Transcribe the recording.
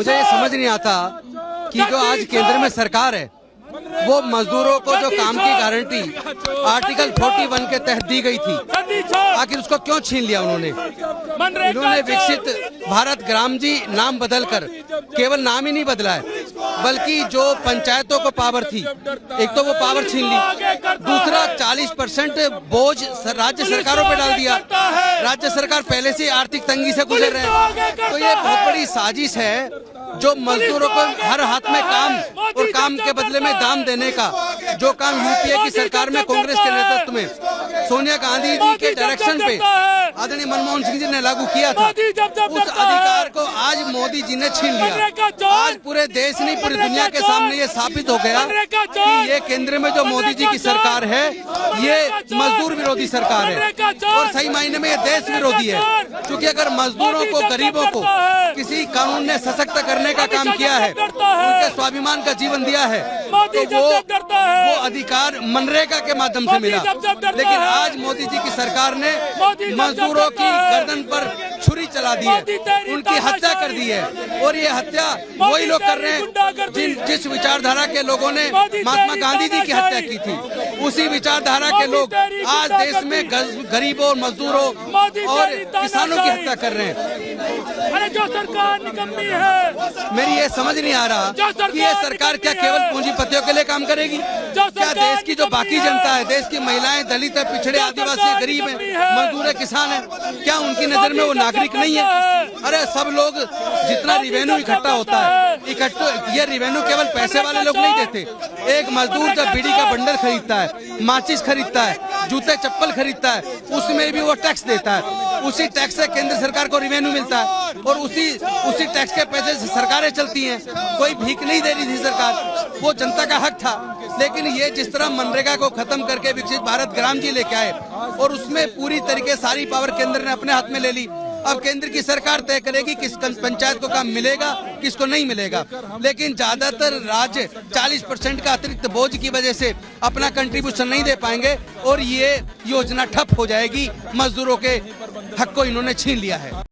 मुझे ये समझ नहीं आता कि जो आज केंद्र में सरकार है वो मजदूरों को जो काम की गारंटी आर्टिकल 41 के तहत दी गई थी, आखिर उसको क्यों छीन लिया उन्होंने। विकसित भारत ग्राम जी नाम बदलकर केवल नाम ही नहीं बदला है, बल्कि जो पंचायतों को पावर थी, एक तो वो पावर छीन ली, दूसरा 40% बोझ राज्य सरकारों पे डाल दिया। राज्य सरकार पहले से आर्थिक तंगी से गुजर रहे हैं, तो ये बहुत बड़ी साजिश है जो मजदूरों को हर हाथ में काम और काम के बदले में दाम देने का जो काम यूपीए की सरकार में कांग्रेस के नेतृत्व में सोनिया गांधी जी के डायरेक्शन पे आदरणीय मनमोहन सिंह जी ने लागू किया था, उस अधिकार को आज मोदी जी ने छीन लिया। आज पूरे देश नहीं पूरी दुनिया के सामने ये साबित हो गया कि ये केंद्र में जो मोदी जी की सरकार है ये मजदूर विरोधी सरकार है और सही मायने में ये देश विरोधी है। क्योंकि अगर मजदूरों को, गरीबों को किसी कानून ने सशक्त करने का काम किया है, उनके स्वाभिमान का जीवन दिया है, तो वो अधिकार मनरेगा के माध्यम से मिला। लेकिन आज मोदी जी की सरकार ने मजदूरों की गर्दन पर छुरी चला दी है, उनकी हत्या कर दी है। और ये हत्या वही लोग कर रहे हैं जिस विचारधारा के लोगों ने महात्मा गांधी जी की हत्या की थी। उसी विचारधारा के लोग आज देश में गरीबों, मजदूरों और किसानों की हत्या कर रहे हैं। अरे जो सरकार निकम्मी है, मेरी ये समझ नहीं आ रहा कि ये सरकार क्या केवल पूंजीपतियों के लिए काम करेगी? क्या देश की जो बाकी जनता है, देश की महिलाएं, दलित है, पिछड़े, आदिवासी, गरीब है, मजदूर है, किसान है, क्या उनकी नजर में वो नागरिक नहीं है? अरे सब लोग जितना रिवेन्यू इकट्ठा होता है, ये रिवेन्यू केवल पैसे वाले लोग नहीं देते। एक मजदूर जब बीड़ी का बंडल खरीदता है, माचिस खरीदता है, जूते चप्पल खरीदता है, उसमें भी वो टैक्स देता है। उसी टैक्स से केंद्र सरकार को रिवेन्यू मिलता है और उसी टैक्स के पैसे से सरकारें चलती हैं। कोई भीख नहीं दे रही थी सरकार, वो जनता का हक था। लेकिन ये जिस तरह मनरेगा को खत्म करके विकसित भारत ग्राम जी लेके आए और उसमें पूरी तरीके सारी पावर केंद्र ने अपने हाथ में ले ली। अब केंद्र की सरकार तय करेगी किस पंचायत को काम मिलेगा, किसको नहीं मिलेगा। लेकिन ज्यादातर राज्य 40% का अतिरिक्त बोझ की वजह से अपना कंट्रीब्यूशन नहीं दे पाएंगे और ये योजना ठप हो जाएगी। मजदूरों के हक को इन्होंने छीन लिया है।